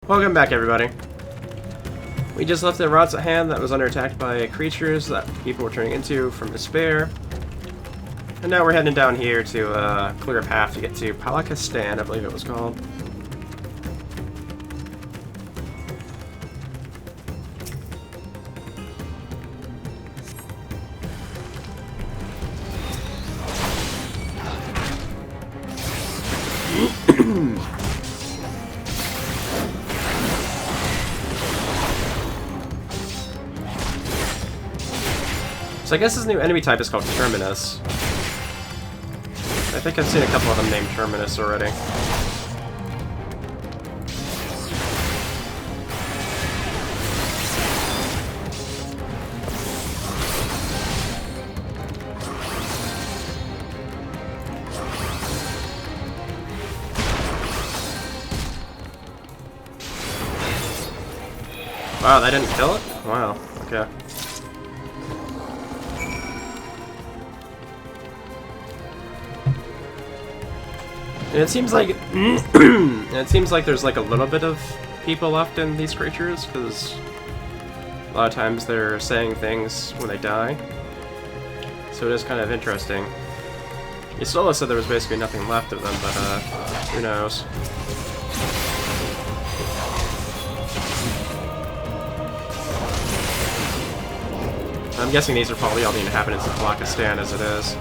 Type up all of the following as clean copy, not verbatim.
Welcome back, everybody. We just left the Rot's Hand that was under attack by creatures that people were turning into from despair. And now we're heading down here to clear a path to get to Palakistan, I believe it was called. So I guess this new enemy type is called Terminus. I think I've seen a couple of them named Terminus already. Wow, that didn't kill it? Wow, okay. And it seems like there's like a little bit of people left in these creatures, because a lot of times they're saying things when they die. So it is kind of interesting. Isola said there was basically nothing left of them, but who knows? I'm guessing these are probably all the inhabitants of Palakistan as it is.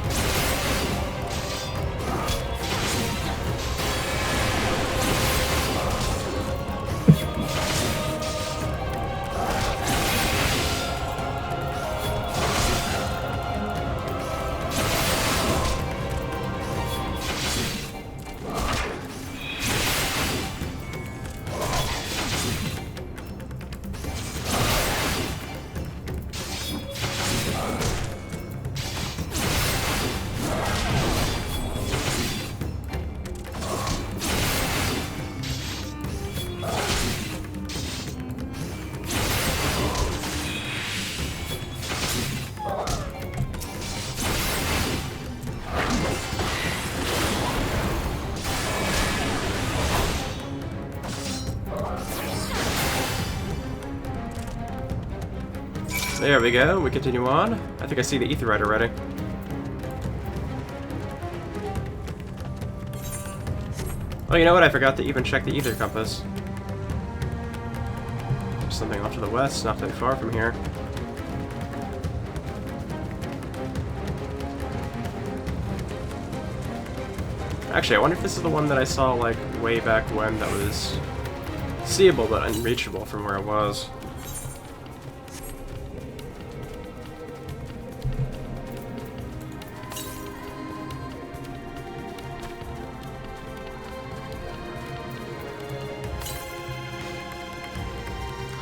There we go, we continue on. I think I see the Aetheryte already. Oh, you know what? I forgot to even check the Ether Compass. There's something off to the west, not that far from here. Actually, I wonder if this is the one that I saw, like, way back when that was seeable but unreachable from where it was.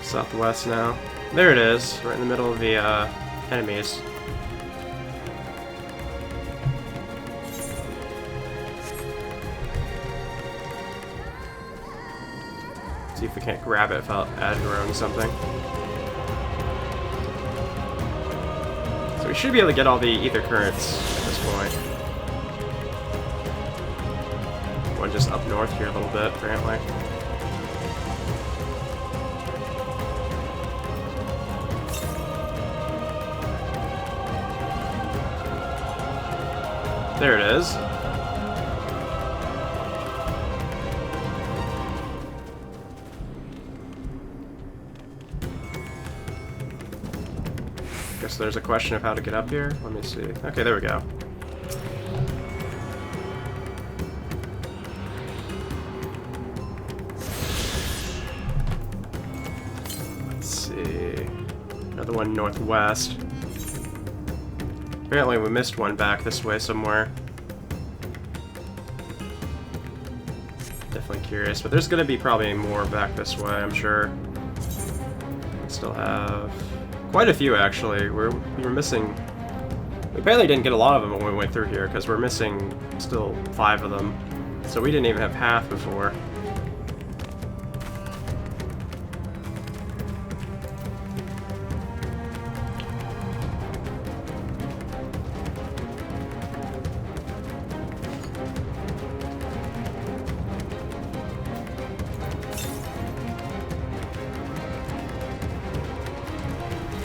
Southwest now. There it is, right in the middle of the enemies. See if we can't grab it without aggroing something. So we should be able to get all the ether currents at this point. One just up north here a little bit, apparently. There it is. Guess there's a question of how to get up here. Let me see. Okay, there we go. Let's see. Another one northwest. Apparently we missed one back this way somewhere. Definitely curious, but there's gonna be probably more back this way, I'm sure. We still have quite a few, actually. We were missing... We apparently didn't get a lot of them when we went through here, because we're missing still 5 of them. So we didn't even have half before.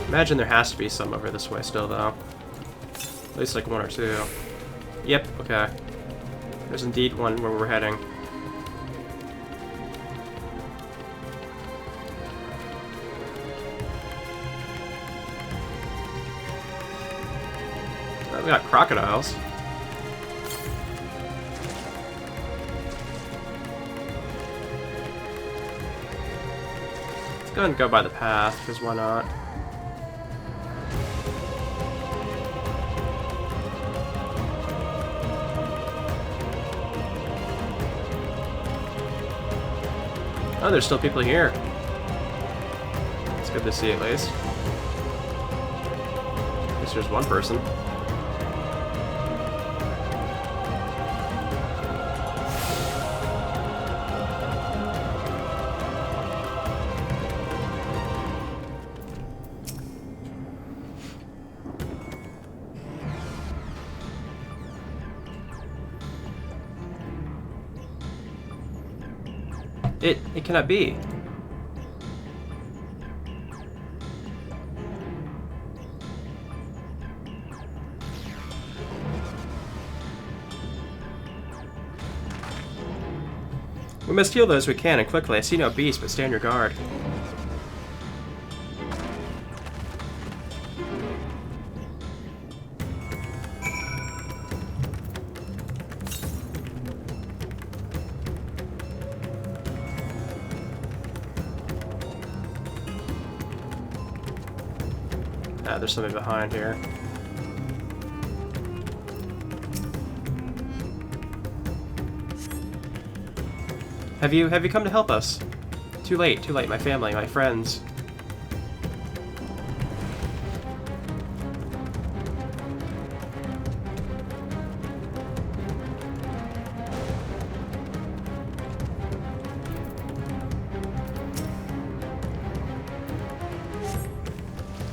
Imagine there has to be some over this way still, though. At least like one or two. Yep, okay. There's indeed one where we're heading. Oh, we got crocodiles. Let's go ahead and go by the path, because why not? Oh, there's still people here. It's good to see at least. At least there's one person. It cannot be. We must heal those we can, and quickly. I see no beast, but stay on your guard. Ah, there's something behind here. Have you come to help us? Too late, my family, my friends.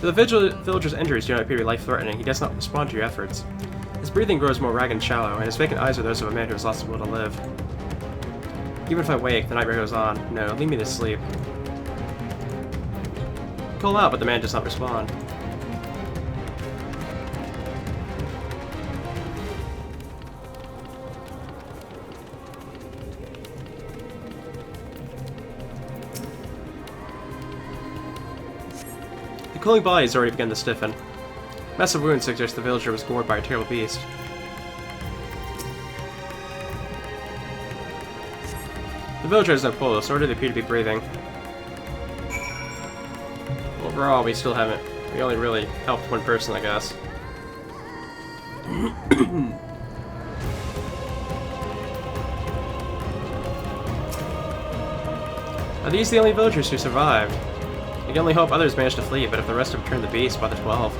The villager's injuries do not appear to be life-threatening. He does not respond to your efforts. His breathing grows more ragged and shallow, and his vacant eyes are those of a man who has lost the will to live. Even if I wake, the nightmare goes on. No, leave me to sleep. Call out, but the man does not respond. The cooling body has already begun to stiffen. Massive wounds suggest the villager was gored by a terrible beast. The villager has no pulse, nor do they appear to be breathing. Overall, we still haven't... We only really helped one person, I guess. Are these the only villagers who survived? We can only hope others manage to flee, but if the rest have returned the beast by the 12.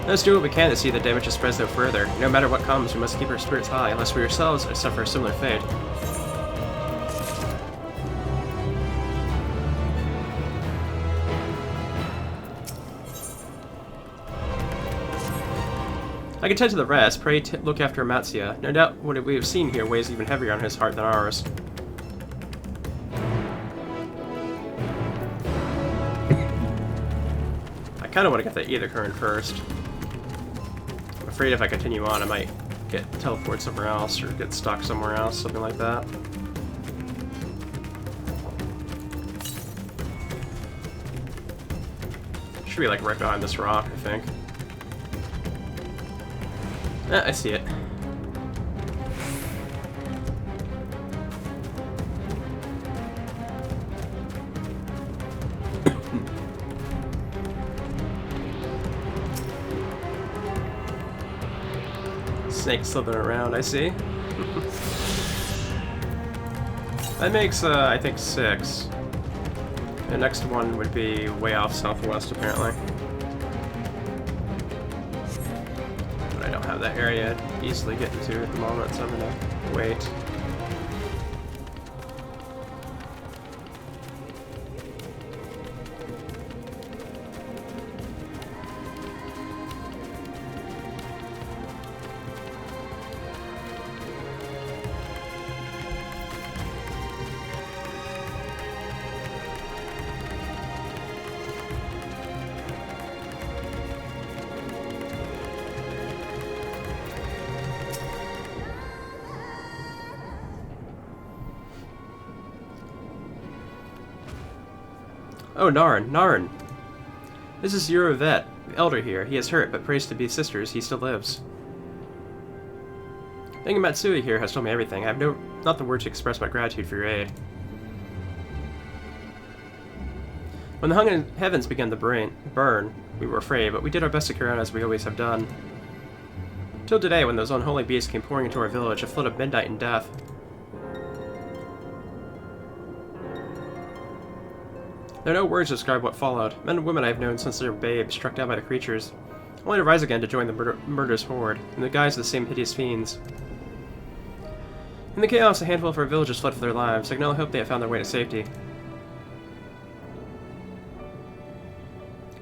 Let's do what we can to see the damage spreads no further. No matter what comes, we must keep our spirits high, lest we ourselves suffer a similar fate. I can tend to the rest. Pray look after Amatsia. No doubt what we have seen here weighs even heavier on his heart than ours. I kind of want to get the ether current first. I'm afraid if I continue on, I might get teleported somewhere else or get stuck somewhere else, something like that. Should be like right behind this rock, I think. Ah, I see it. Snake slithering around, I see. That makes, I think 6. The next one would be way off southwest, apparently. But I don't have that area to easily get into at the moment, so I'm gonna wait. Oh, Narn, Narn! This is your vet, the elder here. He is hurt, but praised to be sisters, he still lives. Thinking Matsui here has told me everything. I have not the word to express my gratitude for your aid. When the hung heavens began to burn, we were afraid, but we did our best to carry on as we always have done. Till today, when those unholy beasts came pouring into our village, a flood of midnight and death. There are no words to describe what followed. Men and women I have known since they were babes, struck down by the creatures, only to rise again to join the murderous horde, in the guise of the same hideous fiends. In the chaos, a handful of our villagers fled for their lives. I can only hope they have found their way to safety.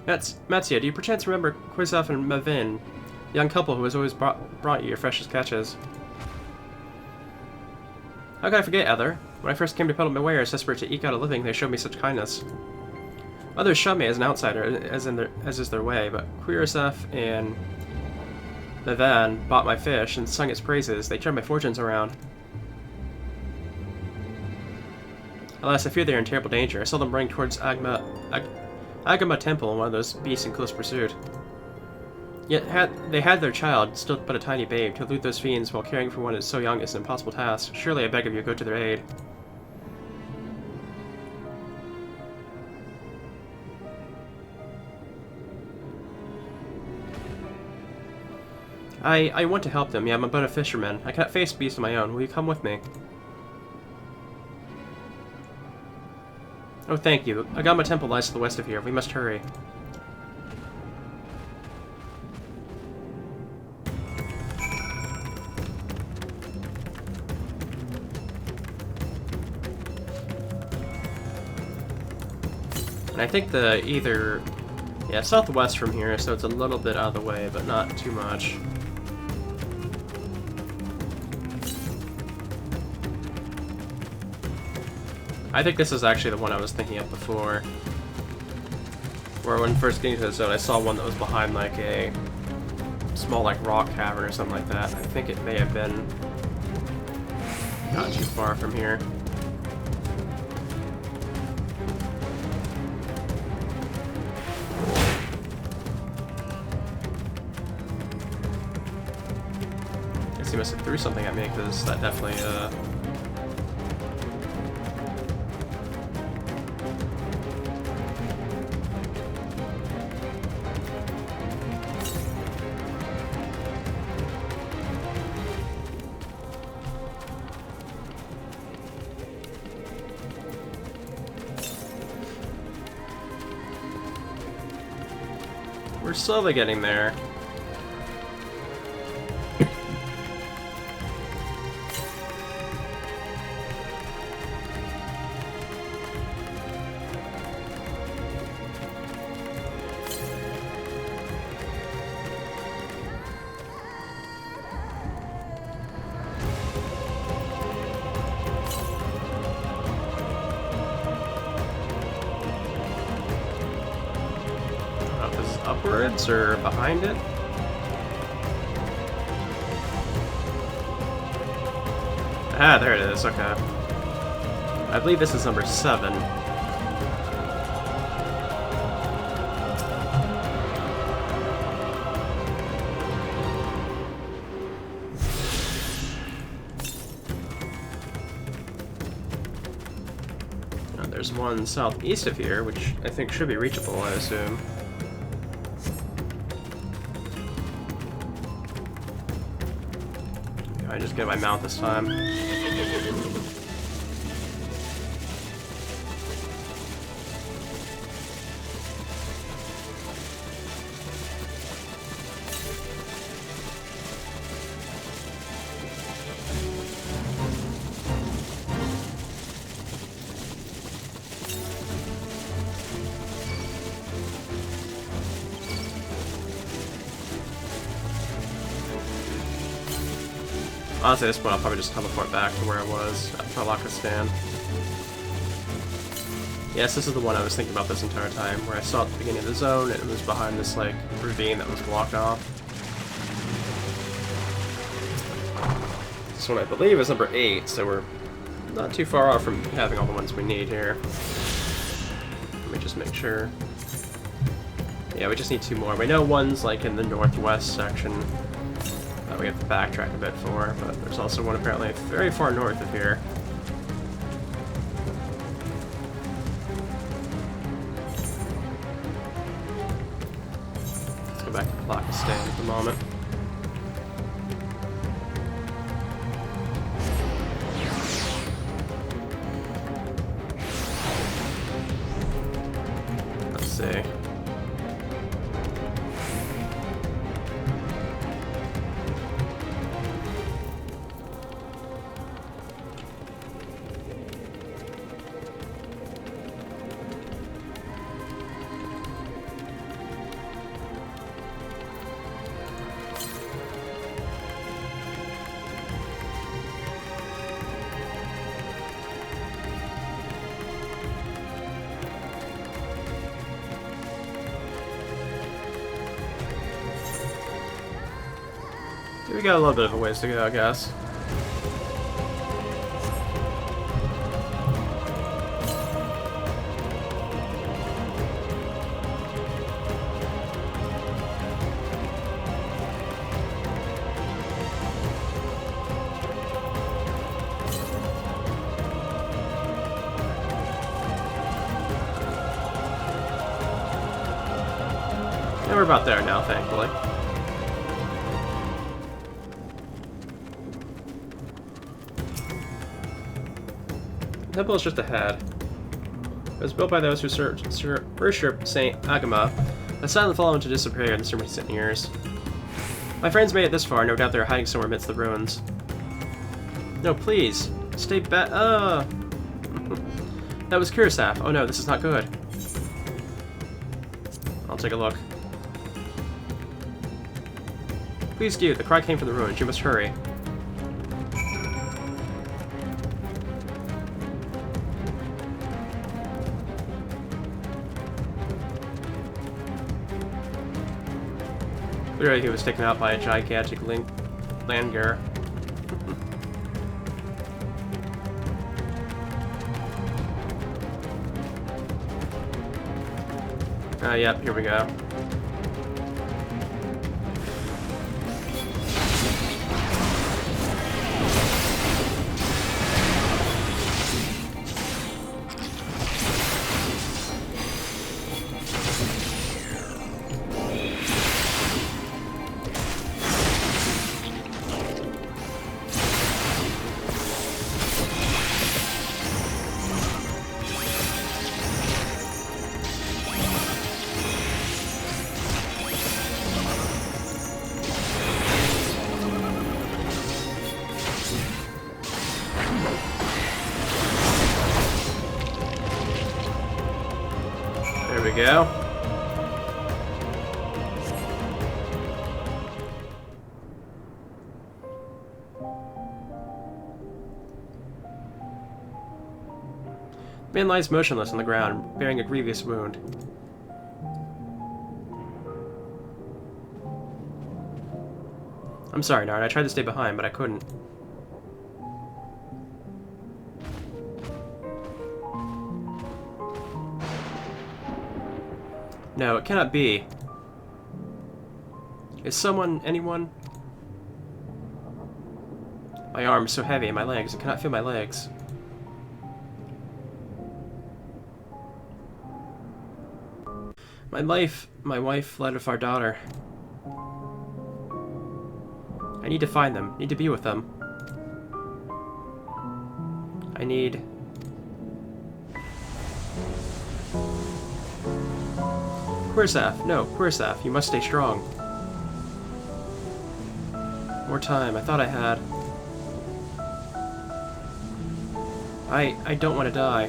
Matsuya, do you perchance remember XIV and Mavin, the young couple who has always brought you your freshest catches? How could I forget, Ether? When I first came to peddle my wares, desperate to eke out a living, they showed me such kindness. Others shunned me as an outsider, as is their way, but XIV and Mavin bought my fish and sung its praises. They turned my fortunes around. Alas, I fear they are in terrible danger. I saw them running towards Agama Temple, one of those beasts in close pursuit. Yet they had their child, still but a tiny babe, to elude those fiends while caring for one so young is an impossible task. Surely I beg of you, go to their aid. I want to help them, yeah, I'm but a fisherman. I cannot face beasts of my own. Will you come with me? Oh, thank you. Agama Temple lies to the west of here. We must hurry. And I think yeah, southwest from here, so it's a little bit out of the way, but not too much. I think this is actually the one I was thinking of before. Where when first getting to the zone, I saw one that was behind like a small like rock cavern or something like that. I think it may have been not too far from here. Guess he must have threw something at me because that definitely we're slowly getting there. Upwards or behind it? Ah, there it is, okay. I believe this is number 7. Now, there's one southeast of here, which I think should be reachable, I assume. I just get my mount this time. Honestly, at this point, I'll probably just teleport back to where I was at Palakistan. Yes, this is the one I was thinking about this entire time, where I saw at the beginning of the zone, and it was behind this, like, ravine that was blocked off. This one, I believe, is number 8, so we're not too far off from having all the ones we need here. me just make sure. Yeah, we just need 2 more. We know one's like in the northwest section that we have to backtrack a bit for, but there's also one apparently very far north of here. Let's go back to Pakistan at the moment. Let's see. We got a little bit of a ways to go, I guess. And we're about there now, thankfully. The temple is just ahead. It was built by those who worship Saint Agama, a silent following to disappear in the recent years. My friends made it this far. No doubt they're hiding somewhere amidst the ruins. No, please. Stay back. That was Kursaf. Oh no, this is not good. I'll take a look. Please do. The cry came from the ruins. You must hurry. Clearly he was taken out by a gigantic Landgar. Yep, here we go. There we go. The man lies motionless on the ground, bearing a grievous wound. I'm sorry, Nard. I tried to stay behind, but I couldn't. No, it cannot be. Is anyone? My arm is so heavy, and my legs, I cannot feel my legs. My wife fled with our daughter. I need to find them, need to be with them. I need... Kursaf, no, Kursaf, you must stay strong. More time, I thought I had. I don't want to die.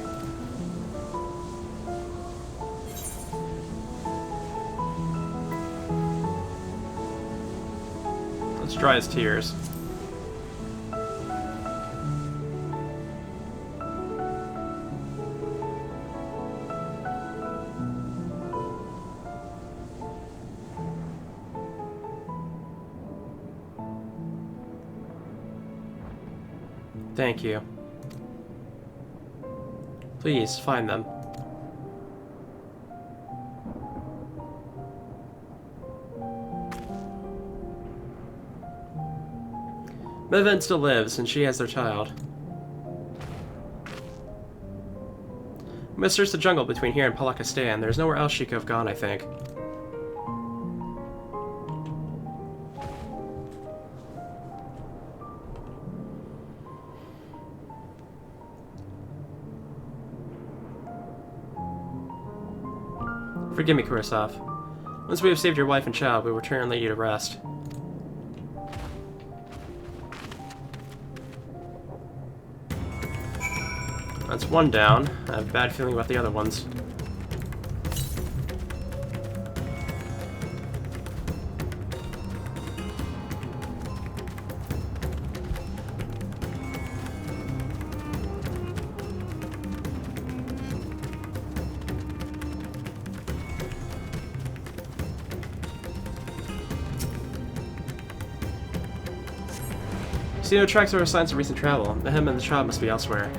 Let's dry his tears. Thank you. Please, find them. Meven still lives, and she has their child. We must search the jungle between here and Palakistan. There's nowhere else she could have gone, I think. Forgive me, Kurosav. Once we have saved your wife and child, we will return and lay you to rest. That's one down. I have a bad feeling about the other ones. See no tracks or signs of recent travel. The him and the child must be elsewhere.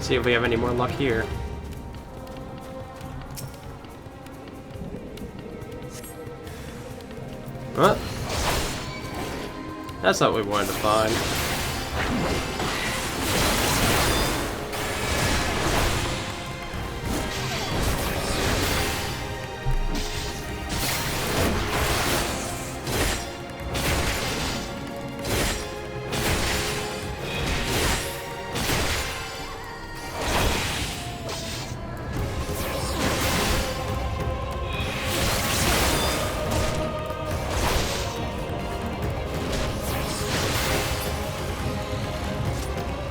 See if we have any more luck here. What? That's not what we wanted to find.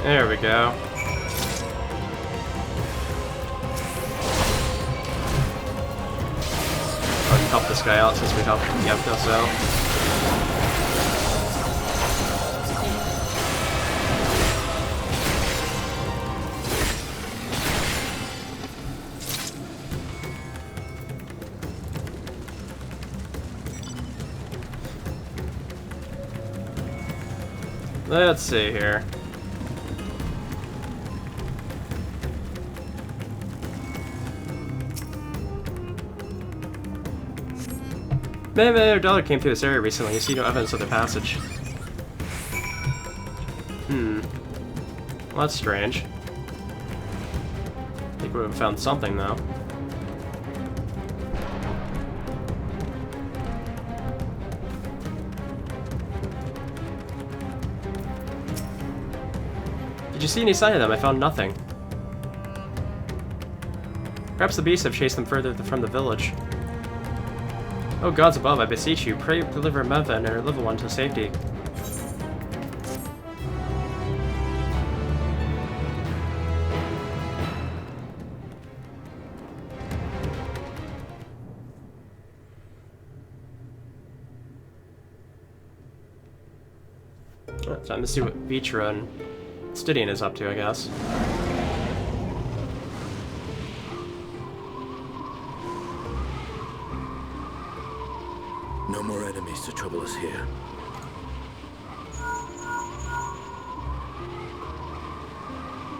There we go. I can help this guy out since we helped us out. Let's see here. Maybe a dollar came through this area recently. You see no evidence of the passage. Well, that's strange. I think we would have found something, though. Did you see any sign of them? I found nothing. Perhaps the beasts have chased them further from the village. Oh gods above, I beseech you, pray deliver Meva and her little one to safety. Time to see what Vitra and Stydian is up to, I guess. No more enemies to trouble us here.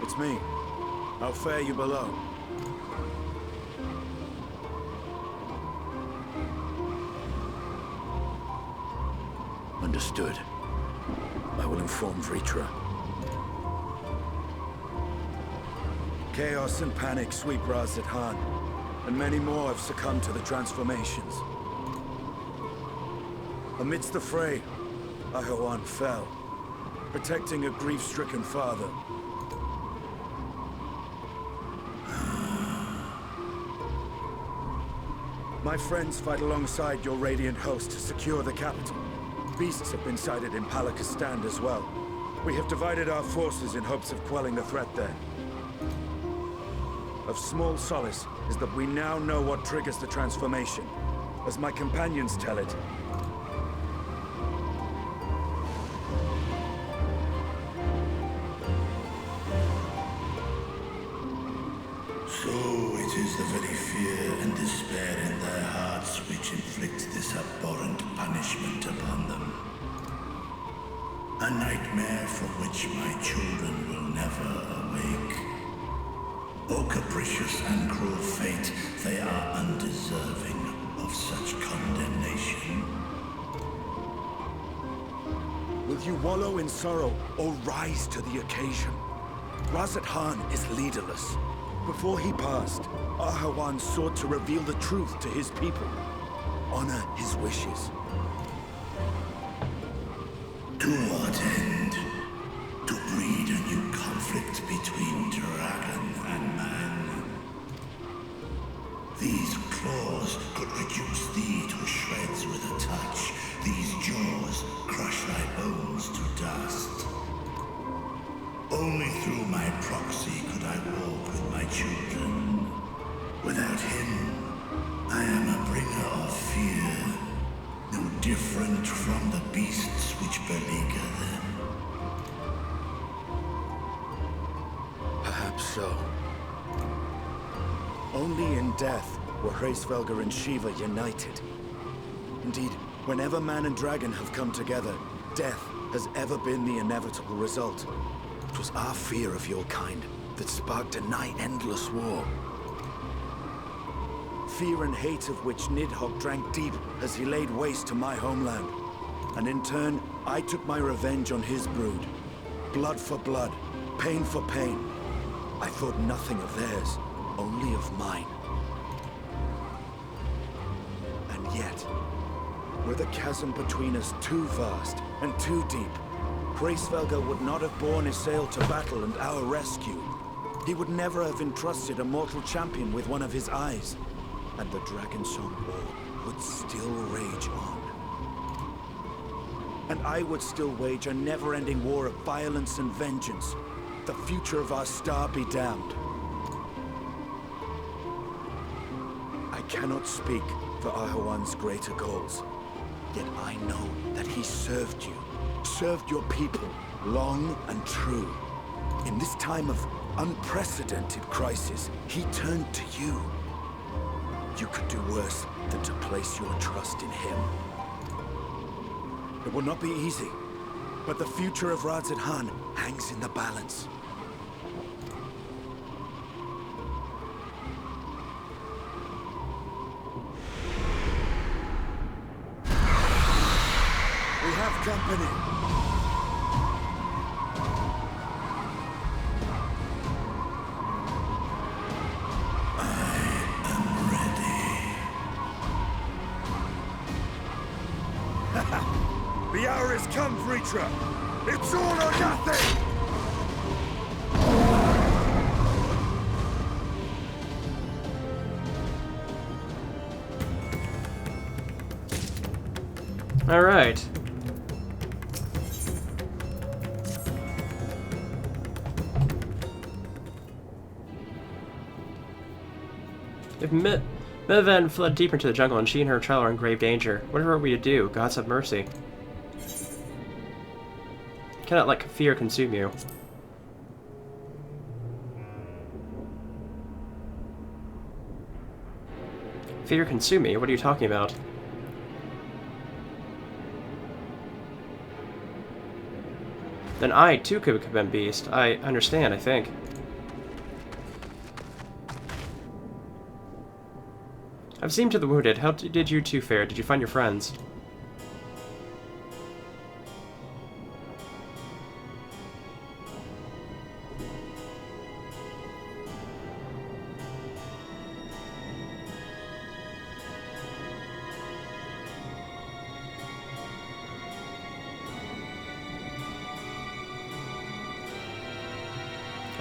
It's me. I'll fare you below. Understood. I will inform Vritra. Chaos and panic sweep Raz Khan, and many more have succumbed to the transformations. Amidst the fray, Ahoan fell, protecting a grief-stricken father. My friends fight alongside your Radiant host to secure the capital. Beasts have been sighted in Palakistan as well. We have divided our forces in hopes of quelling the threat there. Of small solace is that we now know what triggers the transformation. As my companions tell it, very fear and despair in their hearts which inflict this abhorrent punishment upon them. A nightmare from which my children will never awake. O capricious and cruel fate, they are undeserving of such condemnation. Will you wallow in sorrow or rise to the occasion? Razat Khan is leaderless. Before he passed, Ahawan sought to reveal the truth to his people. Honor his wishes. To what end? To breed a new conflict between dragon and man. These claws could reduce thee to shreds with a touch. These jaws crush thy bones to dust. Only through my proxy could I walk with my children. Without him, I am a bringer of fear, no different from the beasts which beleaguer them. Perhaps so. Only in death were Hraesvelgr and Shiva united. Indeed, whenever man and dragon have come together, death has ever been the inevitable result. It was our fear of your kind that sparked a nigh-endless war. Fear and hate of which Nidhogg drank deep as he laid waste to my homeland. And in turn, I took my revenge on his brood. Blood for blood, pain for pain. I thought nothing of theirs, only of mine. And yet, were the chasm between us too vast and too deep, Hraesvelgr would not have borne Isael to battle and our rescue. He would never have entrusted a mortal champion with one of his eyes. And the Dragonsong War would still rage on. And I would still wage a never-ending war of violence and vengeance. The future of our star be damned. I cannot speak for Ahawan's greater goals. Yet I know that he served you, served your people, long and true. In this time of unprecedented crisis, he turned to you. You could do worse than to place your trust in him. It will not be easy, but the future of Razat Khan hangs in the balance. We have company. The hour has come, Vritra! It's all or nothing! All right. If Mivan fled deeper into the jungle and she and her child are in grave danger, whatever are we to do? Gods have mercy. Cannot let fear consume you. Fear consume me? What are you talking about? Then I, too, could have been beast. I understand, I think. I've seen to the wounded. How did you two fare? Did you find your friends?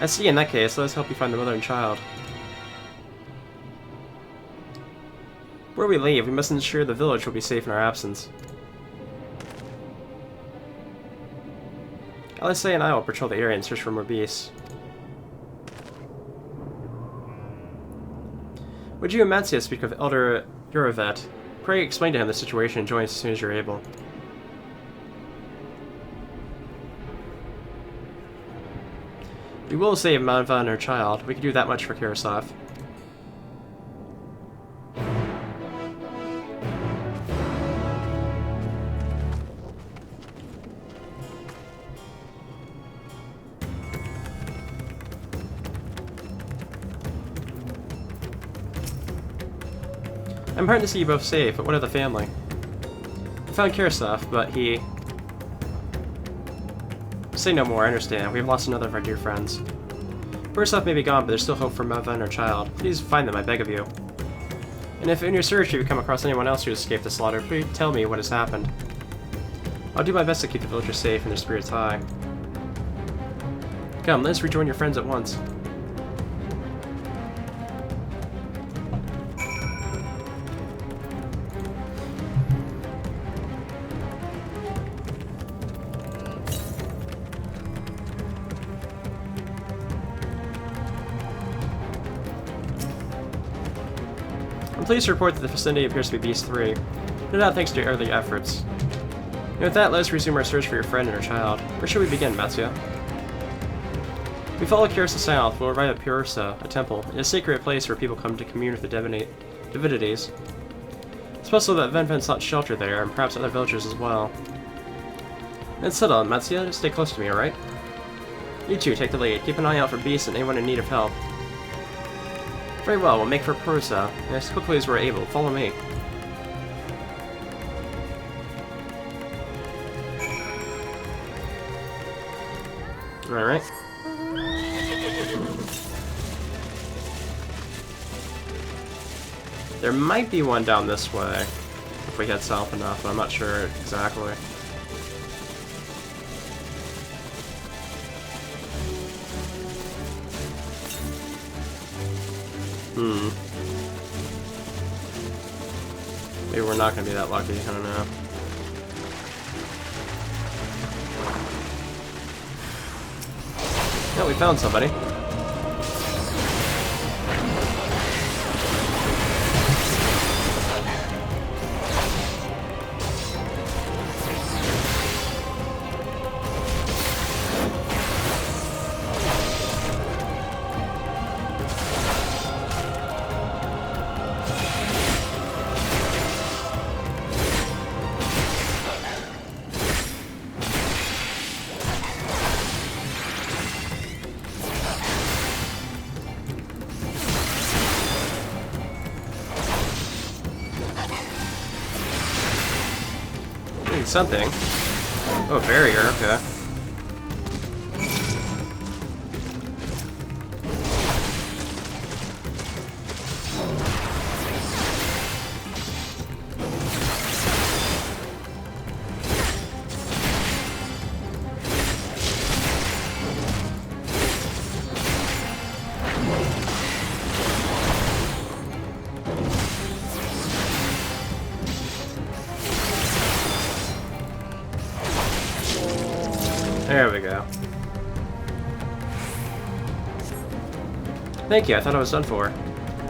I see, in that case, let us help you find the mother and child. Where we leave, we must ensure the village will be safe in our absence. Alisa and I will patrol the area and search for more beasts. Would you and Matsia speak with Elder Uravet? Pray explain to him the situation and join us as soon as you're able. We will save Manva and her child. We can do that much for Karasov. I'm heartened to see you both safe, but what of the family? I found Kirasov, but he... Say no more, I understand. We have lost another of our dear friends. Kirasov may be gone, but there's still hope for Mother and her child. Please find them, I beg of you. And if in your search you come across anyone else who has escaped the slaughter, please tell me what has happened. I'll do my best to keep the villagers safe and their spirits high. Come, let's rejoin your friends at once. I'm pleased to report that the vicinity appears to be Beast 3. No doubt thanks to your early efforts. And with that, let us resume our search for your friend and her child. Where should we begin, Matsuya? We follow Kirasa south, we'll arrive at Pursa, a temple, a sacred place where people come to commune with the divinities. It's possible that Venven sought shelter there, and perhaps other villagers as well. It's settled, Matsuya. Stay close to me, alright? You two, take the lead. Keep an eye out for beasts and anyone in need of help. Very well, we'll make for Pursa, as quickly as we're able. Follow me. Alright. There might be one down this way, if we head south enough, but I'm not sure exactly. Maybe we're not gonna be that lucky, I don't know. Yeah, we found somebody. Something. Oh, a barrier, okay. There we go. Thank you, I thought I was done for.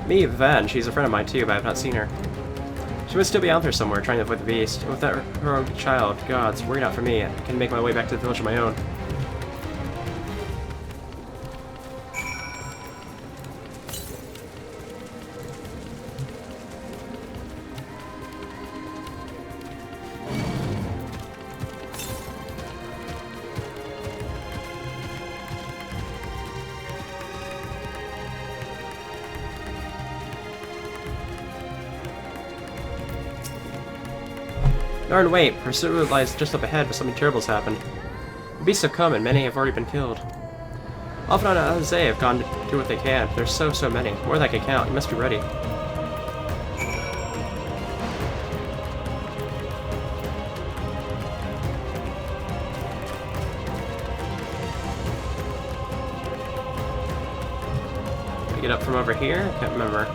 Me, Van, she's a friend of mine too, but I have not seen her. She must still be out there somewhere, trying to avoid the beast. And with that her own child, gods, worry not for me. I can make my way back to the village on my own. Darn, wait, pursuit lies just up ahead, but something terrible has happened. The beasts have come, and many have already been killed. Alpha and Jose have gone to do what they can. There's so many. More than I can count. You must be ready. Can I get up from over here? I can't remember.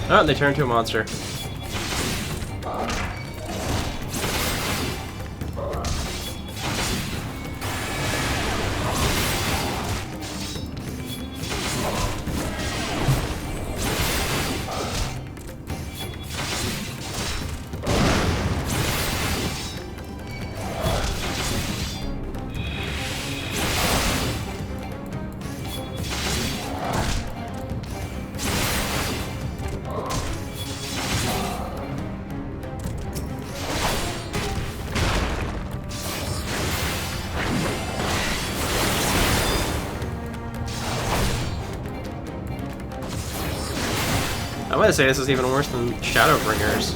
Oh, they turned into a monster. I want to say this is even worse than Shadowbringers.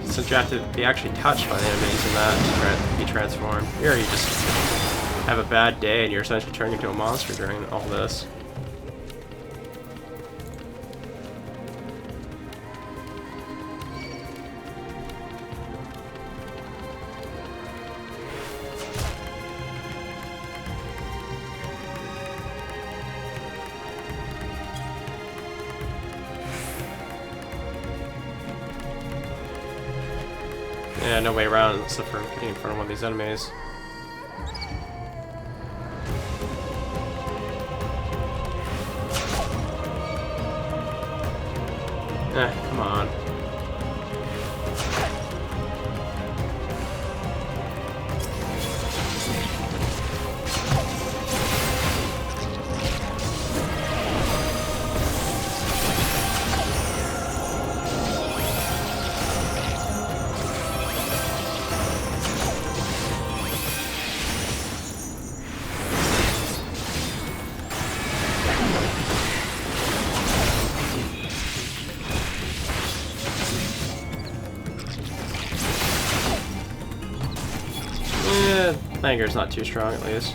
Since you have to be actually touched by the enemies in that to be transformed. Here you just have a bad day and you're essentially turning into a monster during all this. Yeah, no way around except for getting in front of one of these enemies. Come on. Anger's not too strong, at least.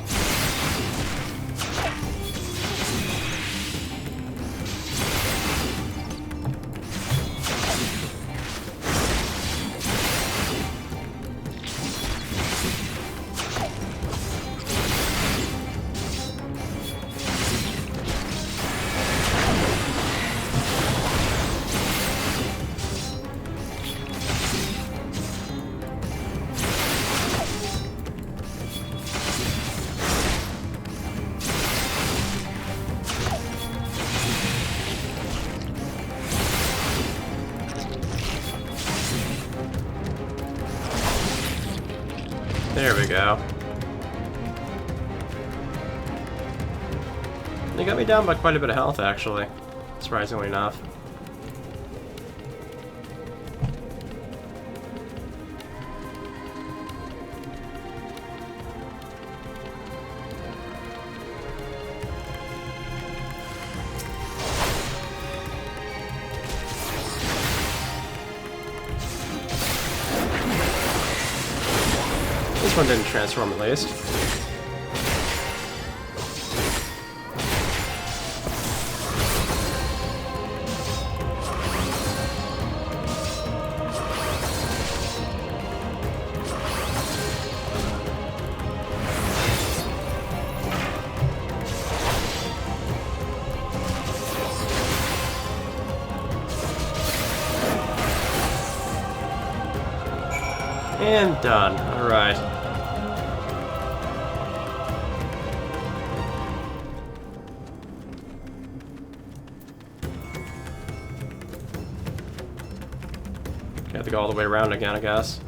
There we go. They got me down by quite a bit of health, actually. Surprisingly enough. This one didn't transform, at least. And done. Alright. Have to go all the way around again, I guess.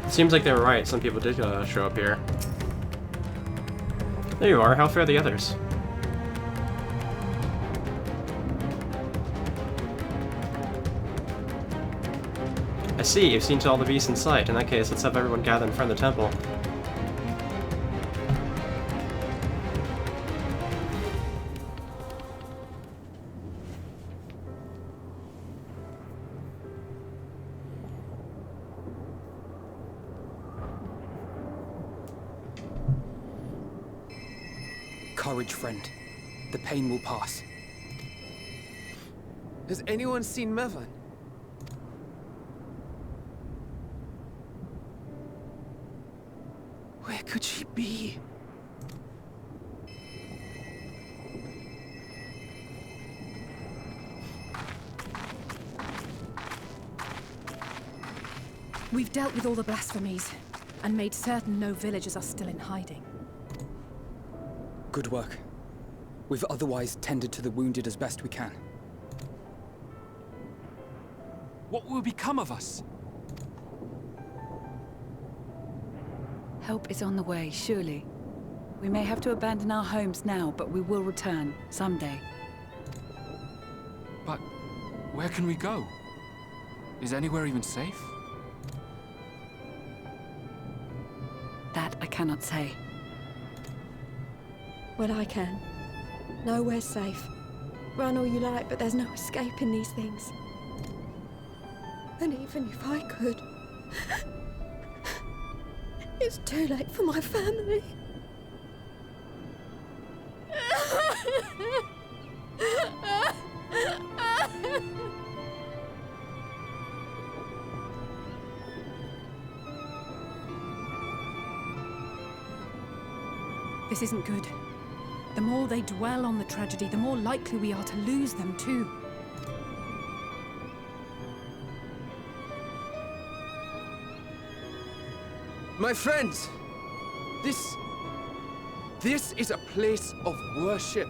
Seems like they were right. Some people did show up here. There you are. How fare the others? I see. You've seen to all the beasts in sight. In that case, let's have everyone gather in front of the temple. Courage, friend. The pain will pass. Has anyone seen Mevan? Where could she be? We've dealt with all the blasphemies, and made certain no villagers are still in hiding. Good work. We've otherwise tended to the wounded as best we can. What will become of us? Help is on the way, surely. We may have to abandon our homes now, but we will return, someday. But where can we go? Is anywhere even safe? That I cannot say. Well, I can. Nowhere's safe. Run all you like, but there's no escaping these things. And even if I could, it's too late for my family. This isn't good. The more they dwell on the tragedy, the more likely we are to lose them too. My friends, this is a place of worship.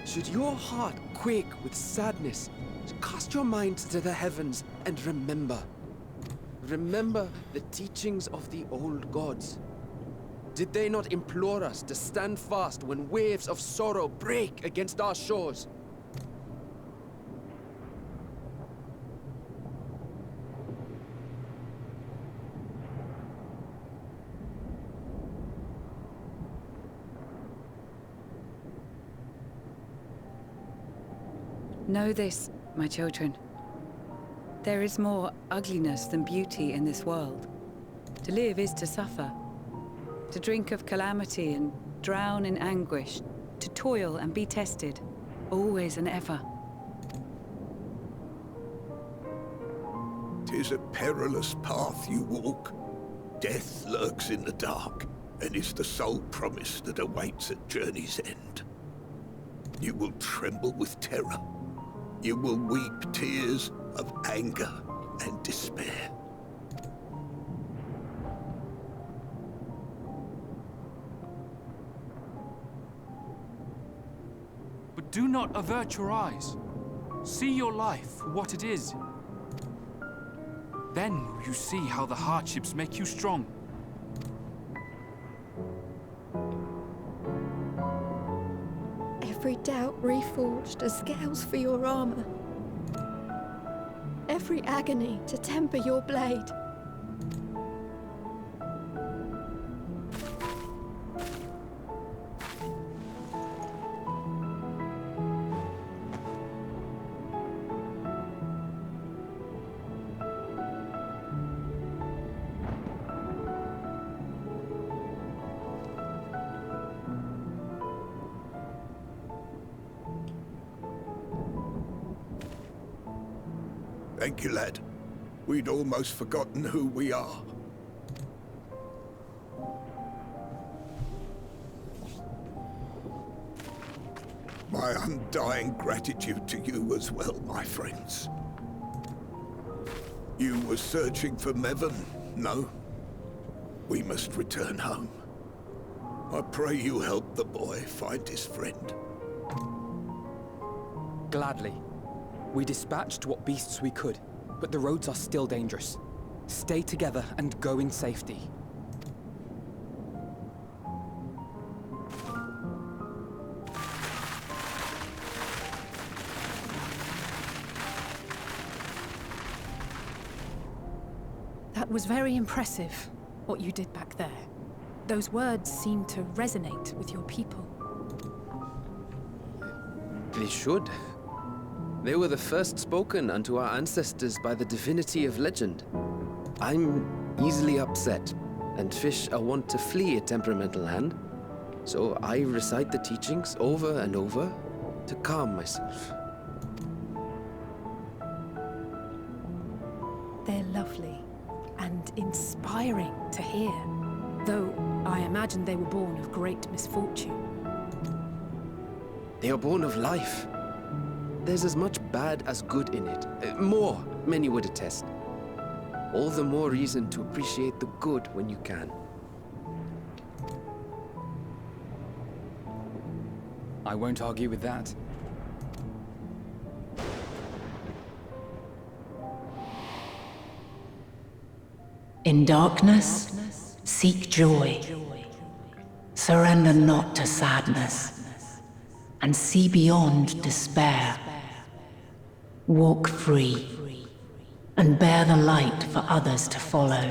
Should your heart quake with sadness, cast your minds to the heavens and remember. Remember the teachings of the old gods. Did they not implore us to stand fast when waves of sorrow break against our shores? Know this, my children. There is more ugliness than beauty in this world. To live is to suffer. To drink of calamity and drown in anguish. To toil and be tested, always and ever. 'Tis a perilous path you walk. Death lurks in the dark, and is the sole promise that awaits at journey's end. You will tremble with terror. You will weep tears of anger and despair. But do not avert your eyes. See your life for what it is. Then will you see how the hardships make you strong. Every doubt reforged as scales for your armor. Every agony to temper your blade. Thank you, lad. We'd almost forgotten who we are. My undying gratitude to you as well, my friends. You were searching for Mevon, no? We must return home. I pray you help the boy find his friend. Gladly. We dispatched what beasts we could, but the roads are still dangerous. Stay together and go in safety. That was very impressive, what you did back there. Those words seem to resonate with your people. They should. They were the first spoken unto our ancestors by the divinity of legend. I'm easily upset, and fish are wont to flee a temperamental hand. So I recite the teachings over and over to calm myself. They're lovely and inspiring to hear, though I imagine they were born of great misfortune. They are born of life. There's as much bad as good in it. More, many would attest. All the more reason to appreciate the good when you can. I won't argue with that. In darkness, seek joy. Surrender not to sadness, and see beyond despair. Walk free, and bear the light for others to follow.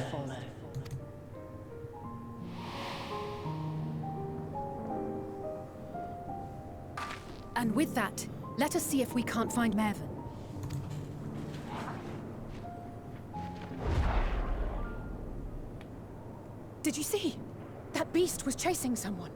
And with that, let us see if we can't find Mervyn. Did you see? That beast was chasing someone.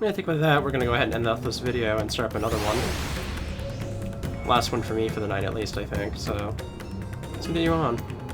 I think with that, we're gonna go ahead and end off this video and start up another one. Last one for me for the night, at least, I think, so let's continue on.